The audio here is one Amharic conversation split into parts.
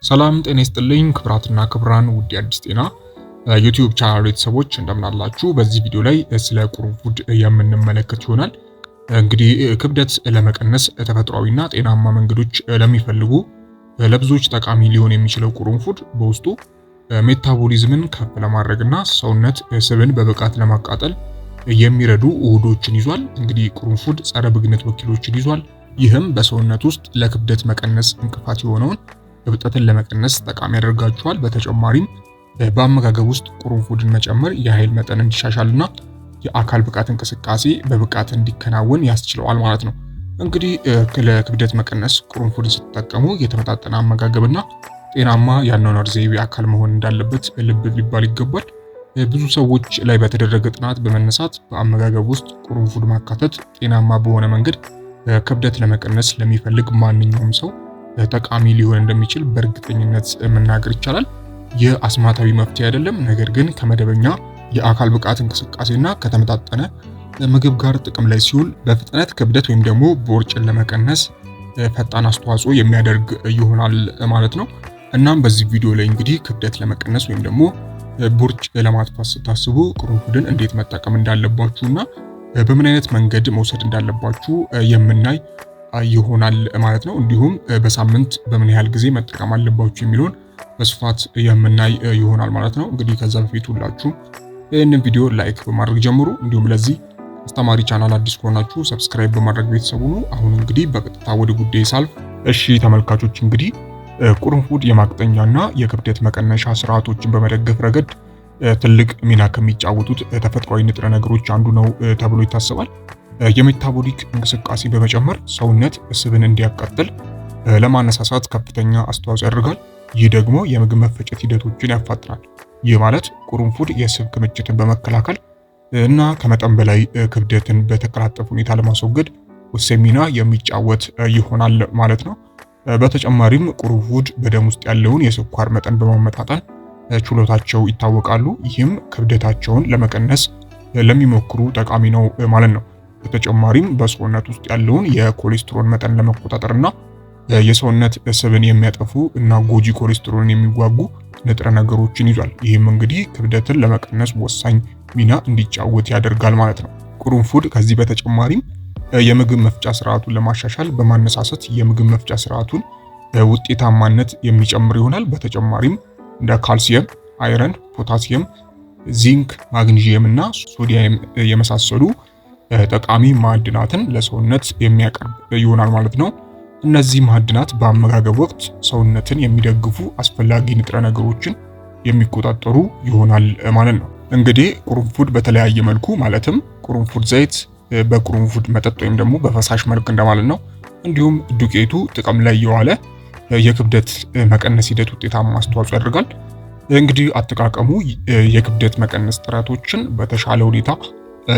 ሰላም ጤና ይስጥልኝ ክብራትና ክብራን ውድ አዲስ ጤና ዩቲዩብ ቻናል ቤተሰቦች እንደምን አላችሁ? በዚህ ቪዲዮ ላይ ስለ ቁርንፉድ የምንመለከት ይሆናል። እንግዲህ ክብደት ለመቀነስ ተፈጥሯዊና ጤናማ መንገዶች ለሚፈልጉ ለብዙዎች ጠቃሚ ሊሆን የሚችለው ቁርንፉድ በውስጡ ሜታቦሊዝምን ከፍ ለማድረግና ሰውነት ስብን በብቃት ለማቃጠል የሚረዱ ውህዶችን ይዟል። እንግዲህ ቁርንፉድ ጸረ ብግነት ወኪሎችን ይዟል። ይህም በሰውነት ውስጥ ለክብደት መቀነስ እንቅፋት የሆነውን እብጠትን ለመቀነስ ጠቃሚ ያደርጋቸዋል። በተጨማሪም በአመጋገብ ውስጥ ቁርንፉድን መጨመር የኃይል መጠን እንዲሻሻልና የአካል ብቃት እንቅስቃሴ በብቃት እንዲከናወን ያስችለዋል ማለት ነው። እንግዲህ ለክብደት መቀነስ ቁርንፉድን ስትጠቀሙ የተመጣጠነ አመጋገብና ጤናማ የአኗኗር ዘይቤ አካል መሆን እንዳለበት ልብ ሊባል ይገባል። ብዙ ሰዎች ላይ በተደረገ ጥናት በመነሳት በአመጋገብ ውስጥ ቁርንፉድ ማካተት ጤናማ በሆነ መንገድ ክብደት ለመቀነስ ለሚፈልግ ማንኛውም ሰው ጠቃሚ ሊሆን እንደሚችል በእርግጠኝነት መናገር ይቻላል። ይህ አስማታዊ መፍትሄ አይደለም፣ ነገር ግን ከመደበኛ የአካል ብቃት እንቅስቃሴና ከተመጣጠነ ምግብ ጋር ጥቅም ላይ ሲውል በፍጥነት ክብደት ወይም ደግሞ ቦርጭን ለመቀነስ ፈጣን አስተዋጽኦ የሚያደርግ ይሆናል ማለት ነው። እናም በዚህ ቪዲዮ ላይ እንግዲህ ክብደት ለመቀነስ ወይም ደግሞ ቦርጭ ለማጥፋት ስታስቡ ቁርንፉድን እንዴት መጠቀም እንዳለባችሁና በምን አይነት መንገድ መውሰድ እንዳለባችሁ የምናይ ይሆናል ማለት ነው። እንዲሁም በሳምንት በምን ያህል ጊዜ መጠቀም አለባችሁ የሚለውን በስፋት የምናይ ይሆናል ማለት ነው። እንግዲህ ከዛ በፊት ሁላችሁም ይህንን ቪዲዮ ላይክ በማድረግ ጀምሩ። እንዲሁም ለዚህ አስተማሪ ቻናል አዲስ ከሆናችሁ ሰብስክራይብ በማድረግ ቤተሰቡ ነው። አሁን እንግዲህ በቀጥታ ወደ ጉዳይ ሳልፍ፣ እሺ ተመልካቾች፣ እንግዲህ ቁርንፉድ የማቅጠኛና የክብደት መቀነሻ ስርዓቶችን በመደገፍ ረገድ ትልቅ ሚና ከሚጫወቱት ተፈጥሯዊ ንጥረ ነገሮች አንዱ ነው ተብሎ ይታሰባል። የሜታቦሊክ እንቅስቃሴ በመጨመር ሰውነት ስብን እንዲያቃጥል ለማነሳሳት ከፍተኛ አስተዋጽኦ ያደርጋል። ይህ ደግሞ የምግብ መፈጨት ሂደቶችን ያፋጥናል። ይህ ማለት ቁርንፉድ የስብ ክምችትን በመከላከል እና ከመጠን በላይ ክብደትን በተቀላጠፈ ሁኔታ ለማስወገድ ወሳኝ ሚና የሚጫወት ይሆናል ማለት ነው። በተጨማሪም ቁርንፉድ በደም ውስጥ ያለውን የስኳር መጠን በማመጣጠን ችሎታቸው ይታወቃሉ። ይህም ክብደታቸውን ለመቀነስ ለሚሞክሩ ጠቃሚ ነው ማለት ነው። በተጨማሪም በሰውነት ውስጥ ያለውን የኮሌስትሮል መጠን ለመቆጣጠርና የሰውነት ስብን የሚያጠፉ እና ጎጂ ኮሌስትሮልን የሚዋጉ ንጥረ ነገሮችን ይዟል። ይህም እንግዲህ ክብደትን ለመቀነስ ወሳኝ ሚና እንዲጫወት ያደርጋል ማለት ነው። ቁርንፉድ ከዚህ በተጨማሪም የምግብ መፍጫ ስርዓቱን ለማሻሻል በማነሳሳት የምግብ መፍጫ ስርዓቱን ውጤታማነት የሚጨምር ይሆናል። በተጨማሪም እንደ ካልሲየም፣ አይረን፣ ፖታሲየም፣ ዚንክ፣ ማግኒዥየም እና ሶዲየም የመሳሰሉ ጠቃሚ ማዕድናትን ለሰውነት የሚያቀርብ ይሆናል ማለት ነው። እነዚህ ማዕድናት በአመጋገብ ወቅት ሰውነትን የሚደግፉ አስፈላጊ ንጥረ ነገሮችን የሚቆጣጠሩ ይሆናል ማለት ነው። እንግዲህ ቁርንፉድ በተለያየ መልኩ ማለትም ቁርንፉድ ዘይት፣ በቁርንፉድ መጠጥ ወይም ደግሞ በፈሳሽ መልክ እንደማለት ነው። እንዲሁም ዱቄቱ ጥቅም ላይ የዋለ የክብደት መቀነስ ሂደት ውጤታማ አስተዋጽኦ ያደርጋል። እንግዲህ አጠቃቀሙ የክብደት መቀነስ ጥረቶችን በተሻለ ሁኔታ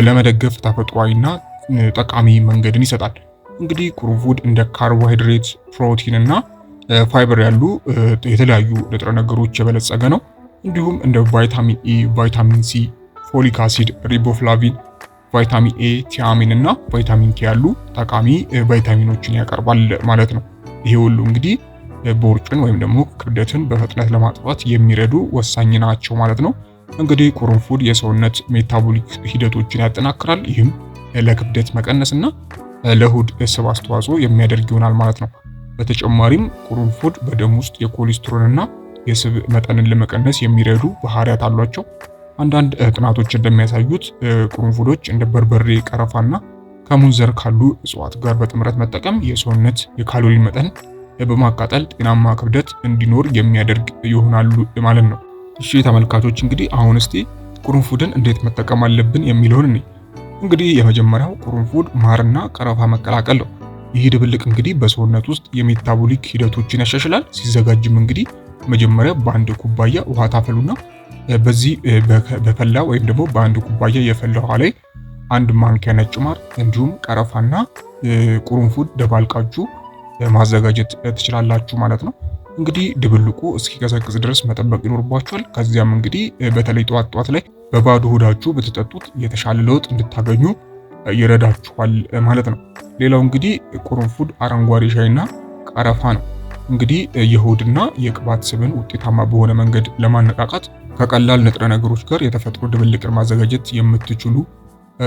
ለመደገፍ ተፈጥሯዊና ጠቃሚ መንገድን ይሰጣል። እንግዲህ ቁርንፉድ እንደ ካርቦሃይድሬት፣ ፕሮቲን እና ፋይበር ያሉ የተለያዩ ንጥረ ነገሮች የበለጸገ ነው። እንዲሁም እንደ ቫይታሚን ኢ፣ ቫይታሚን ሲ፣ ፎሊክ አሲድ፣ ሪቦፍላቪን፣ ቫይታሚን ኤ፣ ቲያሚን እና ቫይታሚን ኬ ያሉ ጠቃሚ ቫይታሚኖችን ያቀርባል ማለት ነው። ይሄ ሁሉ እንግዲህ ቦርጭን ወይም ደግሞ ክብደትን በፍጥነት ለማጥፋት የሚረዱ ወሳኝ ናቸው ማለት ነው። እንግዲህ ቁርንፉድ የሰውነት ሜታቦሊክ ሂደቶችን ያጠናክራል። ይህም ለክብደት መቀነስ እና ለሆድ ስብ አስተዋጽኦ የሚያደርግ ይሆናል ማለት ነው። በተጨማሪም ቁርንፉድ በደም ውስጥ የኮሌስትሮል እና የስብ መጠንን ለመቀነስ የሚረዱ ባህሪያት አሏቸው። አንዳንድ ጥናቶች እንደሚያሳዩት ቁርንፉዶች እንደ በርበሬ፣ ቀረፋና ከሙን ዘር ካሉ እጽዋት ጋር በጥምረት መጠቀም የሰውነት የካሎሪ መጠን በማቃጠል ጤናማ ክብደት እንዲኖር የሚያደርግ ይሆናሉ ማለት ነው። እሺ ተመልካቾች፣ እንግዲህ አሁን እስቲ ቁርንፉድን እንዴት መጠቀም አለብን የሚለውን እንግዲህ የመጀመሪያው ቁርንፉድ ማርና ቀረፋ መቀላቀል ነው። ይህ ድብልቅ እንግዲህ በሰውነት ውስጥ የሜታቦሊክ ሂደቶችን ያሻሽላል። ሲዘጋጅም እንግዲህ መጀመሪያ በአንድ ኩባያ ውሃ ታፈሉና በዚህ በፈላ ወይም ደግሞ በአንድ ኩባያ የፈላ ውሃ ላይ አንድ ማንኪያ ነጭ ማር እንዲሁም ቀረፋና ቁርንፉድ ደባልቃችሁ ማዘጋጀት ትችላላችሁ ማለት ነው። እንግዲህ ድብልቁ እስኪቀዘቅዝ ድረስ መጠበቅ ይኖርባችኋል። ከዚያም እንግዲህ በተለይ ጠዋት ላይ በባዶ ሆዳችሁ ብትጠጡት የተሻለ ለውጥ እንድታገኙ ይረዳችኋል ማለት ነው። ሌላው እንግዲህ ቁርንፉድ አረንጓዴ ሻይና ቀረፋ ነው። እንግዲህ የሆድና የቅባት ስብን ውጤታማ በሆነ መንገድ ለማነቃቃት ከቀላል ንጥረ ነገሮች ጋር የተፈጥሮ ድብልቅን ማዘጋጀት የምትችሉ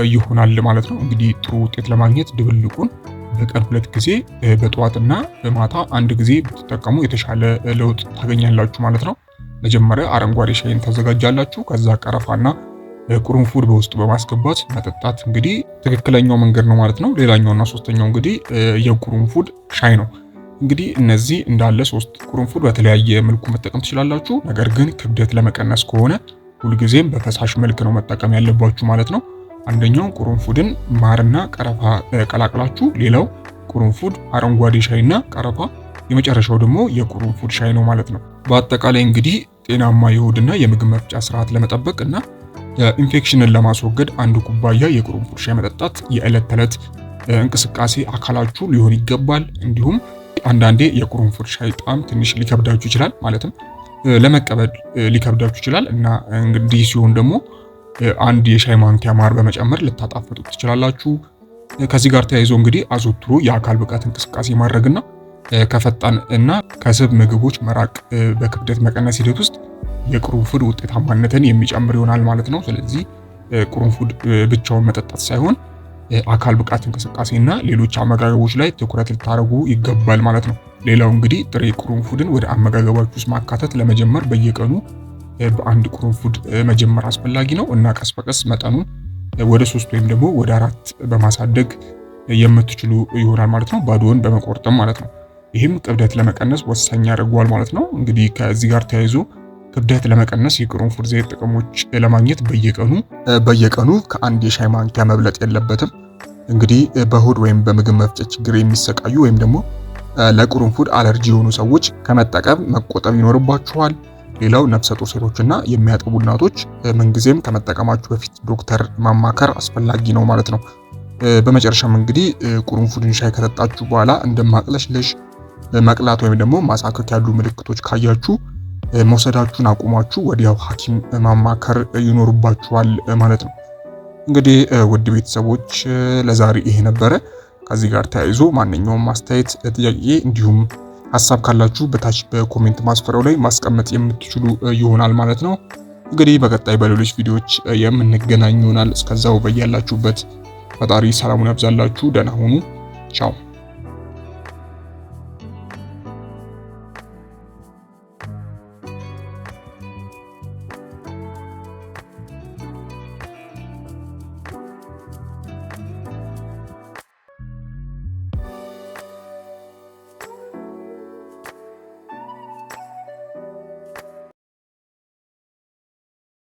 ይሆናል ማለት ነው። እንግዲህ ጥሩ ውጤት ለማግኘት ድብልቁን በቀን 2 ጊዜ በጠዋትና በማታ 1 ጊዜ ብትጠቀሙ የተሻለ ለውጥ ታገኛላችሁ ማለት ነው። መጀመሪያ አረንጓዴ ሻይን ታዘጋጃላችሁ። ከዛ ቀረፋና ቁርንፉድ በውስጡ በማስገባት መጠጣት እንግዲህ ትክክለኛው መንገድ ነው ማለት ነው። ሌላኛውና ሶስተኛው እንግዲህ የቁርንፉድ ሻይ ነው። እንግዲህ እነዚህ እንዳለ 3 ቁርንፉድ በተለያየ መልኩ መጠቀም ትችላላችሁ። ነገር ግን ክብደት ለመቀነስ ከሆነ ሁልጊዜም በፈሳሽ መልክ ነው መጠቀም ያለባችሁ ማለት ነው። አንደኛው ቁርንፉድን ማርና ቀረፋ ቀላቅላችሁ፣ ሌላው ቁርንፉድ አረንጓዴ ሻይና ቀረፋ፣ የመጨረሻው ደግሞ የቁርንፉድ ሻይ ነው ማለት ነው። በአጠቃላይ እንግዲህ ጤናማ የሆድና የምግብ መፍጫ ስርዓት ለመጠበቅ እና ኢንፌክሽንን ለማስወገድ 1 ኩባያ የቁርንፉድ ሻይ መጠጣት የዕለት ተዕለት እንቅስቃሴ አካላችሁ ሊሆን ይገባል። እንዲሁም አንዳንዴ የቁርንፉድ ሻይ ጣዕም ትንሽ ሊከብዳችሁ ይችላል፣ ማለትም ለመቀበል ሊከብዳችሁ ይችላል እና እንግዲህ ሲሆን ደግሞ 1 የሻይ ማንኪያ ማር በመጨመር ልታጣፍጡት ትችላላችሁ። ከዚህ ጋር ተያይዞ እንግዲህ አዘውትሮ የአካል ብቃት እንቅስቃሴ ማድረግና ከፈጣን እና ከስብ ምግቦች መራቅ በክብደት መቀነስ ሂደት ውስጥ የቁርንፉድ ውጤታማነትን የሚጨምር ይሆናል ማለት ነው። ስለዚህ ቁርንፉድ ብቻውን መጠጣት ሳይሆን አካል ብቃት እንቅስቃሴና ሌሎች አመጋገቦች ላይ ትኩረት ልታደርጉ ይገባል ማለት ነው። ሌላው እንግዲህ ጥሬ ቁርንፉድን ወደ አመጋገባችሁ ውስጥ ማካተት ለመጀመር በየቀኑ በ1 ቁርንፉድ መጀመር አስፈላጊ ነው እና ቀስ በቀስ መጠኑን ወደ 3 ወይም ደግሞ ወደ 4 በማሳደግ የምትችሉ ይሆናል ማለት ነው። ባዶውን በመቆርጠም ማለት ነው። ይህም ክብደት ለመቀነስ ወሳኝ ያደርገዋል ማለት ነው። እንግዲህ ከዚህ ጋር ተያይዞ ክብደት ለመቀነስ የቁርንፉድ ዘይት ጥቅሞች ለማግኘት በየቀኑ ከ1 የሻይ ማንኪያ መብለጥ የለበትም። እንግዲህ በሆድ ወይም በምግብ መፍጨት ችግር የሚሰቃዩ ወይም ደግሞ ለቁርንፉድ አለርጂ የሆኑ ሰዎች ከመጠቀም መቆጠብ ይኖርባችኋል። ሌላው ነፍሰ ጡር ሴቶችና የሚያጠቡ እናቶች ምንጊዜም ከመጠቀማችሁ በፊት ዶክተር ማማከር አስፈላጊ ነው ማለት ነው። በመጨረሻም እንግዲህ ቁርንፉድን ሻይ ከጠጣችሁ በኋላ እንደ ማቅለሽለሽ፣ መቅላት ወይም ደግሞ ማሳከክ ያሉ ምልክቶች ካያችሁ መውሰዳችሁን አቁማችሁ ወዲያው ሐኪም ማማከር ይኖርባችኋል ማለት ነው። እንግዲህ ውድ ቤተሰቦች ለዛሬ ይሄ ነበረ። ከዚህ ጋር ተያይዞ ማንኛውም አስተያየት፣ ጥያቄ እንዲሁም ሀሳብ ካላችሁ በታች በኮሜንት ማስፈራው ላይ ማስቀመጥ የምትችሉ ይሆናል ማለት ነው። እንግዲህ በቀጣይ በሌሎች ቪዲዮዎች የምንገናኝ ይሆናል። እስከዛው በያላችሁበት ፈጣሪ ሰላሙን ያብዛላችሁ። ደህና ሁኑ። ቻው።